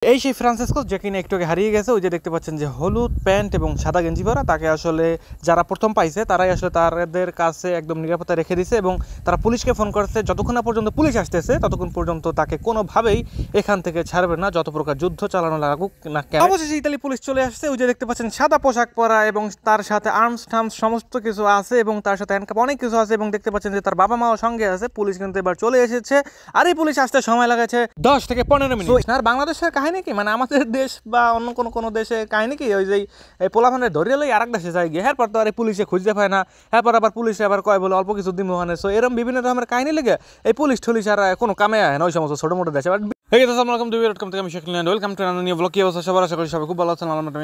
এই সেই ফ্রান্সিসকো যে কিনা একটু আগে হারিয়ে গেছে। ওই যে দেখতে পাচ্ছেন যে হলুদ প্যান্ট এবং সাদা গেঞ্জি পরা, তাকে আসলে যারা প্রথম পাইছে তারাই আসলে তাদের কাছে একদম নিরাপত্তা রেখে দিছে এবং তারা পুলিশকে ফোন করছে। যতক্ষণ না পর্যন্ত পুলিশ আসতেছে ততক্ষণ পর্যন্ত তাকে কোনোভাবেই এখান থেকে ছাড়বে না, যত প্রকার যুদ্ধ চালানো লাগুক না কেন। অবশেষে ইতালি পুলিশ চলে আসছে। ওই যে দেখতে পাচ্ছেন সাদা পোশাক পরা এবং তার সাথে আর্মস টার্মস সমস্ত কিছু আছে এবং তার সাথে হ্যান্ডকাপ অনেক কিছু আছে এবং দেখতে পাচ্ছেন যে তার বাবা মাও সঙ্গে আছে। পুলিশ কিন্তু এবার চলে এসেছে আর এই পুলিশ আসতে সময় লাগাছে 10 থেকে 15 মিনিট। আর বাংলাদেশের কাহিনী কি, মানে আমাদের দেশ বা অন্য কোনো দেশে কাহিনী কি, ওই যে পোলাভানের ধরে লই আরেক দেশে যায় গিয়ে, এরপর তো আর পুলিশে খুঁজতে পায় না, এরপর আবার পুলিশে আবার কয় বলে অল্প কিছু দিমো মানে। সো এরকম বিভিন্ন রকমের কাহিনী লেগে এই পুলিশ টুলিশ আর কোনো কামে আয় না ওই সমস্ত ছোটো মোটো দেশে।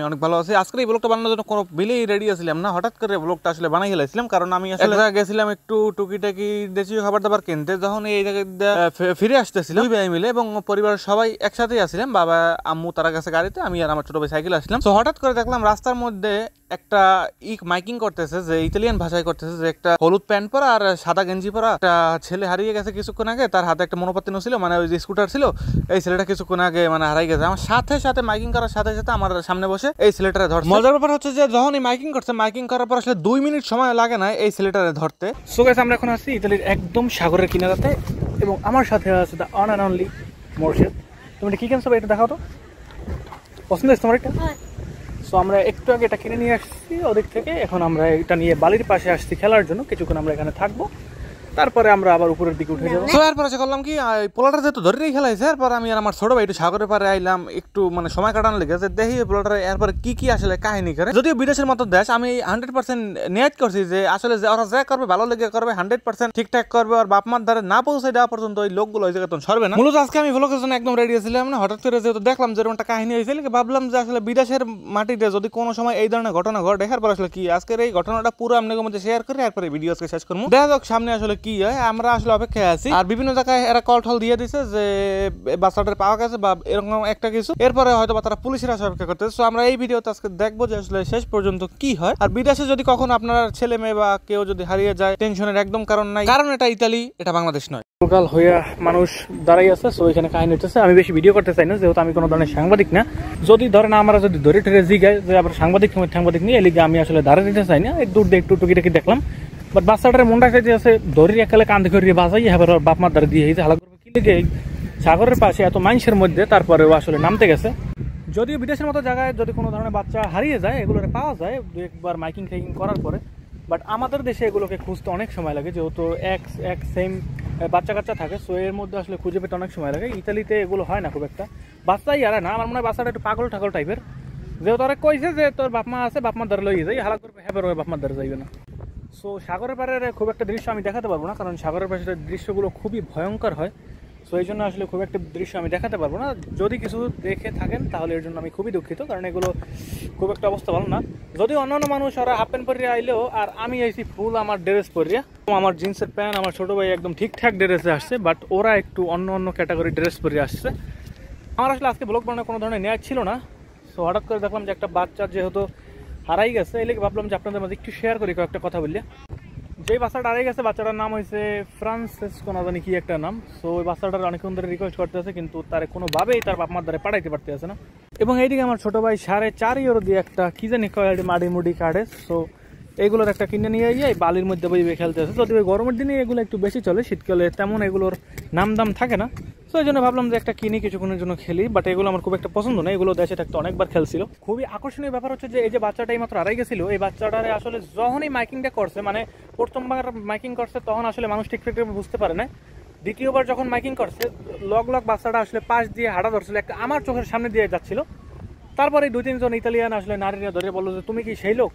অনেক ভালো আছি। আজকে এই ব্লগটা বানানোর জন্য কোনো বিলেই রেডি আসলাম না, হঠাৎ করে ব্লগটা আসলে বানাই গেছিলাম, কারণ আমি আসলে গেছিলাম একটু টুকিটাকি দেশীয় খাবার দাবার কিনতে। যখন এই জায়গায় ফিরে আসতেছিলাম দুই ভাই মিলে এবং পরিবারের সবাই একসাথেই আসছিলাম, বাবা আম্মু তারা কাছে গাড়িতে, আমি আর আমার ছোট ভাই সাইকেল আসলাম। তো হঠাৎ করে দেখলাম রাস্তার মধ্যে একটা মাইকিং করতেছে, যে ইতালিয়ান ভাষায় করতেছে, যে একটা হলুদ প্যান্ট পরা আর সাদা গেঞ্জি পরা একটা ছেলে হারিয়ে গেছে কিছুক্ষণ আগে। তার হাতে একটা মনোপাত্তিনো ছিল, মানে ওই যে স্কুটার ছিল, এই ছেলেটা কিছুক্ষণ আগে মানে হারাই গেছে। আমার সাথে সাথে মাইকিং করার সাথে সাথে আমার সামনে বসে এই ছেলেটারে ধরছে। মজার ব্যাপার হচ্ছে যে যখন এই মাইকিং করছে, মাইকিং করার পর আসলে 2 মিনিট সময় লাগে না এই ছেলেটারে ধরতে। সো গাইস, আমরা এখন আছি ইতালির একদম সাগরের কিনারাতে এবং আমার সাথে আছে the one and only Morshed. তুমি কি কিনছো এটা দেখাও তো, পছন্দ হয়েছে তোমার এটা? সো আমরা একটু আগে এটা কিনে নিয়ে আসছি ওদিক থেকে। এখন আমরা এটা নিয়ে বালির পাশে আসছি খেলার জন্য, কিছুক্ষণ আমরা এখানে থাকবো, তারপরে আমরা আবার উপরের দিকে উঠে যাবো। তো এরপর আছে করলাম কি, পোলাটা যেহেতু ধরেই খেলাইছে, এরপর আমি আর আমার ছোট ভাই একটু সাগরের পারে আইলাম একটু মানে সময় কাটানো লেগেছে, দেখি পোলাটার এরপর কি আসলে কাহিনী করে। যদিও বিদেশের মতো দেশ, আমি 100% নিয়ত করছি যে আসলে ওরা যা করবে ভালো লেগে করবে, 100% ঠিকঠাক করবে, আর বাপ মার ধারে না পৌঁছে দেওয়া পর্যন্ত ওই লোকগুলো ওই জায়গায় সরবে না। মূলত আজকে আমি ভ্লগের জন্য একদম রেডি ছিলাম না, হঠাৎ করে যেহেতু দেখলাম যে এরকম একটা কাহিনী হয়েছিল, ভাবলাম যে আসলে বিদেশের মাটিতে যদি কোনো সময় এই ধরনের ঘটনা ঘটে, এরপর আসলে কি আজকের এই ঘটনাটা পুরো আপনাদের মধ্যে শেয়ার করে এরপরে ভিডিও আজকে শেষ করবো। দেখা যাক সামনে আসলে কি হয়। আমরা অপেক্ষায় আছি আর বিভিন্ন জায়গায় এরা কল টল দিয়ে দিছে যে বাচ্চাটার পাওয়া গেছে বা এরকম একটা কিছু, এরপরে হয়তো বা তারা পুলিশের আসা অপেক্ষা করতেছে। সো আমরা এই ভিডিওতে আজকে দেখবো যে আসলে শেষ পর্যন্ত কি হয়। আর বিদেশে যদি কখনো আপনার ছেলে মেয়ে বা কেউ যদি হারিয়ে যায়, টেনশনের একদম কারণ নাই, কারণ এটা ইতালি, এটা বাংলাদেশ নয়। লোকাল হইয়া মানুষ দাঁড়াই আছে। সো এখানে কাহিনী হচ্ছে, আমি বেশি ভিডিও করতে চাই না, যেহেতু আমি কোনো ধরনের সাংবাদিক না। যদি ধরেন আমরা যদি ধরে ঠেরে জিগায় যে আবার সাংবাদিক নিয়ে এলিগে আমি আসলে দাঁড়িয়ে দিতে চাই না, দূর দিয়ে একটু টুকিটাকি দেখলাম। বাট বাচ্চাটার মনটা চাইতে আছে ধরি একালে কান্দে করিয়ে বাজাই, এবার বাপ মার দ্বারা দিয়ে হালা করবে কি লেগে সাগরের পাশে এত মানুষের মধ্যে, তারপরেও আসলে নামতে গেছে। যদিও বিদেশের মতো জায়গায় যদি কোনো ধরনের বাচ্চা হারিয়ে যায়, এগুলোকে পাওয়া যায় দু একবার মাইকিং টাইকিং করার পরে, বাট আমাদের দেশে এগুলোকে খুঁজতে অনেক সময় লাগে, যেহেতু এক সেম বাচ্চা কাচ্চা থাকে। সো এর মধ্যে আসলে খুঁজে পেতে অনেক সময় লাগে। ইতালিতে এগুলো হয় না খুব একটা, বাচ্চাই হারায় না। আমার মনে হয় বাচ্চাটা একটু পাগল ঠাগল টাইপের, যেহেতু তারা কইছে যে তোর বাপ মা আছে, বাপ মার দ্বারা লইয়ে যাই, হালা করবে হ্যাঁ বাপ মার দ্বারা যাইবে না। সো সাগরের পাড়ের খুব একটা দৃশ্য আমি দেখাতে পারবো না, কারণ সাগরের পাশের দৃশ্যগুলো খুবই ভয়ঙ্কর হয়। সো এই জন্য আসলে খুব একটা দৃশ্য আমি দেখাতে পারবো না। যদি কিছু দেখে থাকেন তাহলে এর জন্য আমি খুবই দুঃখিত, কারণ এগুলো খুব একটা অবস্থা ভালো না। যদি অন্যান্য মানুষ ওরা হাফ প্যান্ট পরিয়ে আইলেও, আর আমি আইছি ফুল আমার ড্রেস পরিয়া, আমার জিন্সের প্যান্ট, আমার ছোটো ভাই একদম ঠিকঠাক ড্রেসে আসছে, বাট ওরা একটু অন্য ক্যাটাগরি ড্রেস পরিয়ে আসছে। আমার আসলে আজকে ব্লগ বানানোর কোনো ধরনের ন্যায় ছিল না। সো হঠাৎ করে দেখলাম যে একটা বাচ্চা যেহেতু হারাই গেছে, এই লেগে ভাবলাম যে আপনাদের মাঝে একটু শেয়ার করি কয়েকটা কথা বললে। যেই বাচ্চাটা হারাই গেছে, বাচ্চাটার নাম হয়েছে ফ্রান্সিসকো না জানি কি একটা নাম। সো ওই বাচ্চাটার অনেকক্ষণ ধরে রিকোয়েস্ট করতে আছে, কিন্তু তার কোনোভাবেই তার বাপ মার দ্বারা পাঠাইতে পারতে আছে না। এবং এইদিকে আমার ছোটো ভাই 4.5 ইউরো দিয়ে একটা কি জানি মাড়ি মুড়ি কাটে, সো এইগুলোর একটা কিনে নিয়ে গিয়ে বালির মধ্যে বইবে খেলতে আছে। যদি ওই গরমের দিনে এগুলো একটু বেশি চলে, শীতকালে তেমন এগুলোর নাম দাম থাকে না। সো এই জন্য ভাবলাম যে একটা কিনি, কিছুক্ষণের জন্য খেলি। বাট এগুলো আমার খুব একটা পছন্দ না, এগুলো দেশে থাকতে অনেকবার খেলছিল। খুবই আকর্ষণীয় ব্যাপার হচ্ছে যে এই যে বাচ্চাটাই মাত্র হারাই গেছিল, এই বাচ্চাটারে আসলে যখনই মাইকিংটা করছে, মানে প্রথমবার মাইকিং করছে তখন আসলে মানুষ ঠিক বুঝতে পারে না। দ্বিতীয়বার যখন মাইকিং করছে, লগ বাচ্চাটা আসলে পাশ দিয়ে হাঁটা ধরছিল, একটা আমার চোখের সামনে দিয়ে যাচ্ছিল। তারপরে 2-3 জন ইতালিয়ান আসলে নারীরা ধরে বললো যে তুমি কি সেই লোক,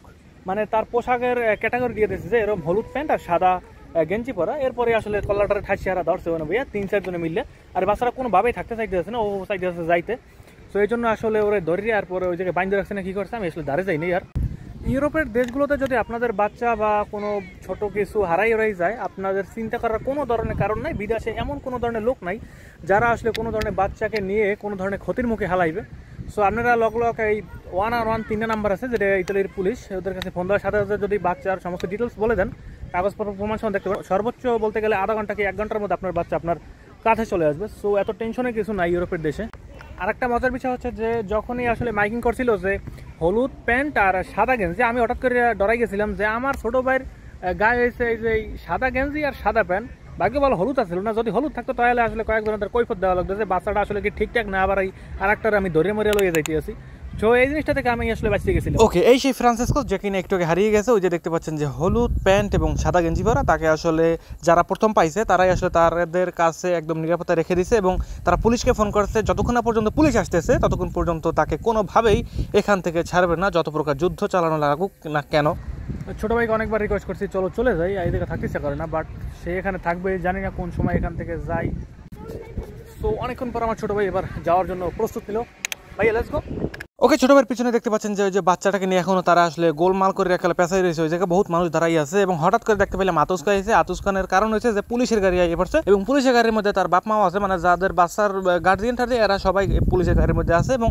মানে তার পোশাকের ক্যাটাগরি দিয়ে দিয়েছে যে এরকম হলুদ প্যান্ট আর সাদা গেঞ্জি পরা। এরপরে আসলে কল্লাটারে ঠাসি হারা ধরছে ওখানে ভাইয়া 3-4 জনে মিললে। আর বাচ্চারা কোনোভাবেই থাকতে চাইতেছে না, ও চাইতেছে যাইতে। সো এই জন্য আসলে ওরা ধরিয়ে আর পরে ওই জায়গায় বাইন্দে রাখছে না, কি করছে আমি আসলে দাঁড়িয়ে যাইনি। আর ইউরোপের দেশগুলোতে যদি আপনাদের বাচ্চা বা কোনো ছোট কিছু হারাই যায়, আপনাদের চিন্তা করার কোনো ধরনের কারণ নাই। বিদেশে এমন কোনো ধরনের লোক নাই যারা আসলে কোনো ধরনের বাচ্চাকে নিয়ে কোনো ধরনের ক্ষতির মুখে হালাইবে। সো আপনারা লগ এই 111 3 নাম্বার আছে, যেটা ইতালির পুলিশ, ওদের কাছে ফোন দেওয়ার সাথে সাথে যদি বাচ্চার সমস্ত ডিটেলস বলে দেন, কাগজপত্র প্রমাণ সহ দেখতে পারেন, সর্বোচ্চ বলতে গেলে আধা ঘন্টা কি 1 ঘন্টার মধ্যে আপনার বাচ্চা আপনার কাছে চলে আসবে। সো এত টেনশনের কিছু নাই ইউরোপের দেশে। আরেকটা মজার বিষয় হচ্ছে যে যখনই আসলে মাইকিং করছিল যে হলুদ প্যান্ট আর সাদা গেঞ্জি, আমি হঠাৎ করে ডরাই গেছিলাম যে আমার ছোট ভাইয়ের গায়ে হয়েছে এই যে সাদা গেঞ্জি আর সাদা প্যান্ট, ভাগ্য ভালো হলুদ আসছিল না, যদি হলুদ থাকতো তাহলে আসলে কয়েকজনের কৈফত দেওয়া লাগতো যে বাচ্চাটা আসলে কি ঠিকঠাক না, আবার এই আরেকটার আমি ধরে মরে লইয়ে যাইতে আছি। তো এই জিনিসটা থেকে আমি আসলে বাঁচিয়ে গেছিলাম। ওকে, এই সেই ফ্রান্সিসকো যে কিনা একটু আগে হারিয়ে গেছে। ওই যে দেখতে পাচ্ছেন যে হলুদ প্যান্ট এবং সাদা গেঞ্জি পরা, তাকে আসলে যারা প্রথম পাইছে তারাই আসলে তাদের কাছে একদম নিরাপত্তা রেখে দিছে এবং তারা পুলিশকে ফোন করছে। যতক্ষণ না পর্যন্ত পুলিশ আসতেছে ততক্ষণ পর্যন্ত তাকে কোনোভাবেই এখান থেকে ছাড়বে না, যত প্রকার যুদ্ধ চালানো লাগুক না কেন। ছোটো ভাইকে অনেকবার রিকোয়েস্ট করছি চলো চলে যাই, এই দিকে থাকতে ইচ্ছা করে না, বাট সে এখানে থাকবে, জানি না কোন সময় এখান থেকে যাই। তো অনেকক্ষণ পর আমার ছোটো ভাই এবার যাওয়ার জন্য প্রস্তুত নিল। ভাই লেটস গো। ওকে, ছোট ভাইয়ের পিছনে দেখতে পাচ্ছেন যে ওই যে বাচ্চাটাকে নিয়ে এখনো তারা আসলে গোলমাল করে একেবারে পেঁচাই রয়েছে। ওই জায়গায় বহুত মানুষ দাঁড়াই আছে এবং হঠাৎ করে দেখতে পেলাম আতঙ্ক হয়েছে। আতঙ্কের কারণ হয়েছে যে পুলিশের গাড়ি আইয়ে পড়ছে এবং পুলিশের গাড়ির মধ্যে তার বাপ মাও আছে, মানে যাদের বাচ্চার গার্জিয়ান থাকে এরা সবাই পুলিশের গাড়ির মধ্যে আছে এবং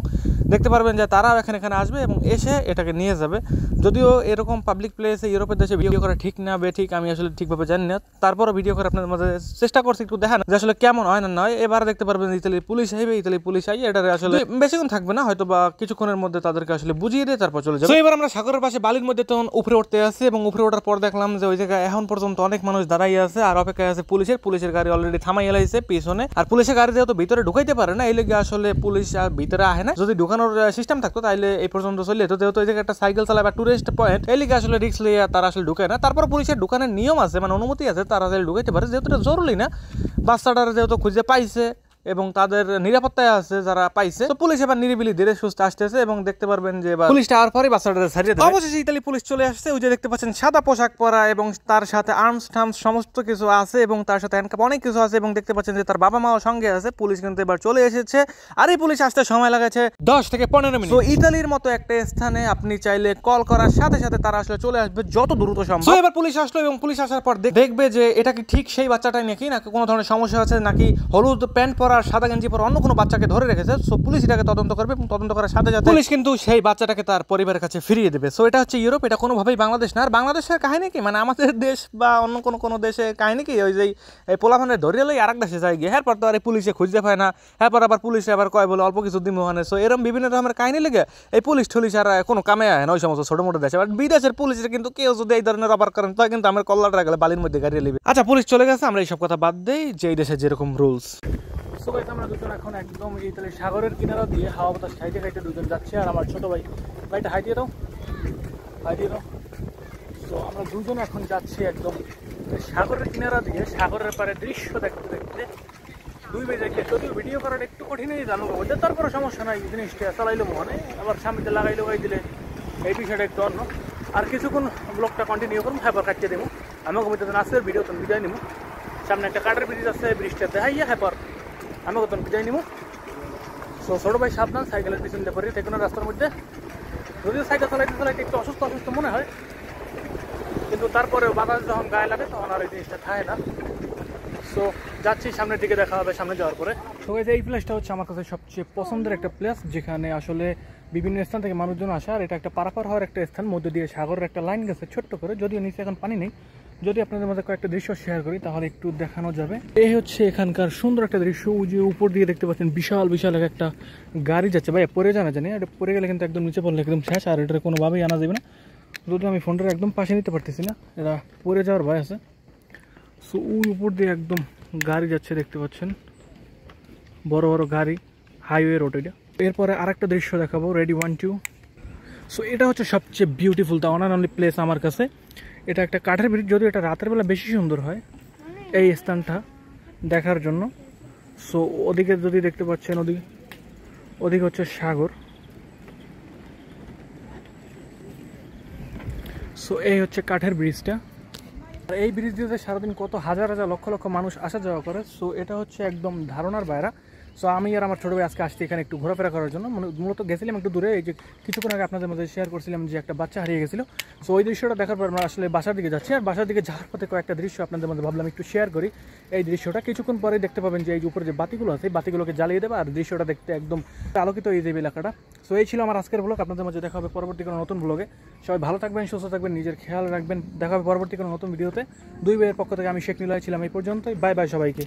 দেখতে পারবেন যে তারাও এখানে আসবে এবং এসে এটাকে নিয়ে যাবে। যদিও এরকম পাবলিক প্লেসে ইউরোপের দেশে ভিডিও করা ঠিক না বেঠিক আমি আসলে ঠিকভাবে জানি না, তারপরও ভিডিও করে আপনাদের মধ্যে চেষ্টা করছি একটু দেখানো যে আসলে কেমন হয় না নয়। এবার দেখতে পারবেন ইতালির পুলিশ আইবে, ইতালির পুলিশ আইয়ে এটা আসলে বেশিক্ষণ থাকবে না, হয়তো বা কিছুক্ষণের মধ্যে তাদেরকে আসলে বুঝিয়ে দিয়ে তারপর চলে যাবে। এবার আমরা সাগরের পাশে বালির মধ্যে তখন উপরে উঠতে আসি এবং উপরে ওঠার পর দেখলাম যে ওই জায়গায় এখন পর্যন্ত অনেক মানুষ দাঁড়াই আছে আর অপেক্ষায় আছে পুলিশের গাড়ি অলরেডি থামাই এলাইছে পিছনে। আর পুলিশের গাড়ি যেহেতু ভিতরে ঢুকাইতে পারে না, এই লেগে আসলে পুলিশ আর ভিতরে আহে না। যদি ঢুকানোর সিস্টেম থাকতো তাহলে এই পর্যন্ত চলে যেত, যেহেতু এই জায়গায় একটা সাইকেল চালায় বা টুরিস্ট পয়েন্ট, এই লেগে আসলে রিস্ক লিয়ে তারা আসলে ঢুকায় না। তারপর পুলিশের ঢুকানোর নিয়ম আছে, মানে অনুমতি আছে, তারা আসলে ঢুকাইতে পারে, যেহেতু এটা জরুরি না। বাচ্চাটার যেহেতু খুঁজে পাইছে এবং তাদের নিরাপত্তায় আছে যারা পাইছে, তো পুলিশ এবার নিরিবিলি ধীরে সুস্থ আসতেছে এবং দেখতে পারবেন যে পুলিশটা আর পরে বাচ্চাটা ছাড়িয়ে দেয়। অবশেষে ইতালি পুলিশ চলে আসছে। ওই যে দেখতে পাচ্ছেন সাদা পোশাক পরা এবং তার সাথে আর্মস টার্মস সমস্ত কিছু আছে এবং তার সাথে হ্যান্ডকাপ অনেক কিছু আছে এবং দেখতে পাচ্ছেন যে তার বাবা মাও সঙ্গে আছে। পুলিশ কিন্তু এবার চলে এসেছে আর এই পুলিশ আসতে সময় লাগাছে 10 থেকে 15 মিনিট। তো ইতালির মতো একটা স্থানে আপনি চাইলে কল করার সাথে সাথে তারা আসলে চলে আসবে যত দ্রুত সম্ভব। তো এবার পুলিশ আসলো এবং পুলিশ আসার পর দেখবে যে এটা কি ঠিক সেই বাচ্চাটাই নাকি কোনো ধরনের সমস্যা আছে, নাকি হলুদ প্যান্ট পরা সাদা গেঞ্জি পরা অন্য কোনো বাচ্চাকে ধরে রেখেছে। সো পুলিশ এটাকে তদন্ত করবে এবং তদন্ত করার সাথে সাথে পুলিশ কিন্তু সেই বাচ্চাটাকে তার পরিবারের কাছে ফিরিয়ে দেবে। সো এটা হচ্ছে ইউরোপ, এটা কোনোভাবেই বাংলাদেশ না। আর বাংলাদেশের কাহিনী কি, মানে আমাদের দেশ বা অন্য কোনো দেশে কাহিনী কি, ওই যে এই পোলাপানের ধরিয়ে লই আরেক দেশে যায় গিয়ে, এরপর তো আর পুলিশে খুঁজতে পায় না, এরপর আবার পুলিশে আবার কয় বলে অল্প কিছু দিন ওখানে। সো এরকম বিভিন্ন রকমের কাহিনী লেগে এই পুলিশ টুলিশ আর কোনো কামে আয় না ওই সমস্ত ছোটো মোটো দেশে। বাট বিদেশের পুলিশের কিন্তু কেউ যদি এই ধরনের অপার করেন তাই কিন্তু আমার কল্লাটা গেলে বালির মধ্যে গাড়ি নেবে। আচ্ছা, পুলিশ চলে গেছে, আমরা এইসব কথা বাদ দেই যে এই দেশে যেরকম রুলস। সো গাইস, আমরা দুজন এখন একদম ইতালির সাগরের কিনারা দিয়ে হাওয়া বাতাস খাইতে খাইতে দুজন যাচ্ছি। আর আমার ছোটো ভাইটা হাই দিয়ে দাও। তো আমরা দুজন এখন যাচ্ছি একদম সাগরের কিনারা দিয়ে, সাগরের পারে দৃশ্য দেখতে দেখতে দুই ভাই যাইতে। যদিও ভিডিও করাটা একটু কঠিনই জানো ওদের, তারপরে সমস্যা নাই, জিনিসটা চালাইলো মনে, আবার সামনে লাগাইলো দিলে এই বিষয়টা একটু অন্য। আর কিছুক্ষণ ব্লগটা কন্টিনিউ করুন, হ্যাঁ কাটিয়ে দেবো। আমাকে বলতে আজকের ভিডিও তো বিদায় নিবো। সামনে একটা কাঠের ব্রিজ আছে, ব্রিজটা দেখাইয়া হ্যাঁ আমাকে তো বিদায় নিবো। সো ছোটো ভাই সাবধান, সাইকেলের পিছন দিয়ে পড়ি থেকে রাস্তার মধ্যে। যদিও সাইকেল চালাইতে একটু অসুস্থ মনে হয়, কিন্তু তারপরে বাতাস যখন গায়ে লাগে তখন আর এই জিনিসটা খায় না। সো যাচ্ছি, সামনের দিকে দেখা হবে সামনে যাওয়ার পরে। তো এই প্লেসটা হচ্ছে আমার কাছে সবচেয়ে পছন্দের একটা প্লেস, যেখানে আসলে বিভিন্ন স্থান থেকে মানুষজন আসে। আর এটা একটা পারাপার হওয়ার একটা স্থান, মধ্যে দিয়ে সাগরের একটা লাইন গেছে ছোট্ট করে, যদিও নিচে এখন পানি নেই। যদি আপনাদের মধ্যে কয়েকটা দৃশ্য শেয়ার করি তাহলে একটু দেখানো যাবে। এই হচ্ছে এখানকার সুন্দর একটা দৃশ্য। ওই যে উপর দিয়ে দেখতে পাচ্ছেন বিশাল একটা গাড়ি যাচ্ছে। ভাই পরে জানি এটা পরে গেলে কিন্তু একদম নিচে পড়লে একদম শেষ, আর এটা কোনোভাবেই আনা যাবে না। যদি আমি ফোনটা একদম পাশে নিতে পারতেছি না, এটা পরে যাওয়ার ভয় আছে। সো ওই উপর দিয়ে একদম গাড়ি যাচ্ছে, দেখতে পাচ্ছেন বড় গাড়ি, হাইওয়ে রোড এটা। এরপরে আরেকটা দৃশ্য দেখাবো, রেডি 1 2। সো এটা হচ্ছে সবচেয়ে beautiful the one and only place আমার কাছে। এটা একটা কাঠের ব্রিজ, যদিও এটা রাতের বেলা বেশি সুন্দর হয় এই স্থানটা দেখার জন্য। সো ওদিকে যদি দেখতে পাচ্ছেন, ওদিকে হচ্ছে সাগর। সো এই হচ্ছে কাঠের ব্রিজটা। আর এই ব্রিজ দিয়ে সারাদিন কত হাজার লক্ষ লক্ষ মানুষ আসা যাওয়া করে। সো এটা হচ্ছে একদম ধারণার বাইরে। সো আমি আর আমার ছোটো ভাই আজকে আসছি এখানে একটু ঘোরাফেরা করার জন্য। মূলত গেছিলাম একটু দূরে, এই যে কিছুক্ষণ আগে আপনাদের মধ্যে শেয়ার করছিলাম যে একটা বাচ্চা হারিয়ে গেছিলো। সো ওই দৃশ্যটা দেখার পর আমরা আসলে বাসার দিকে যাচ্ছি। আর বাসার দিকে যাওয়ার পথে কয়েকটা দৃশ্য আপনাদের মধ্যে ভাবলাম একটু শেয়ার করি। এই দৃশ্যটা কিছুক্ষণ পরে দেখতে পাবেন যে এই উপরে যে বাতিগুলো আছে, এই বাতিগুলোকে জ্বালিয়ে দেবে আর দৃশ্যটা দেখতে একদম আলোকিত এই যে এলাকাটা। সো এই ছিল আমার আজকের ব্লগ। আপনাদের মধ্যে দেখা হবে পরবর্তী কোনো নতুন ব্লগে। সবাই ভালো থাকবেন, সুস্থ থাকবেন, নিজের খেয়াল রাখবেন। দেখা হবে পরবর্তী কোনো নতুন ভিডিওতে। দুই ভাইয়ের পক্ষ থেকে আমি শেখ নিলয় ছিলাম এই পর্যন্তই। বাই বাই সবাইকে।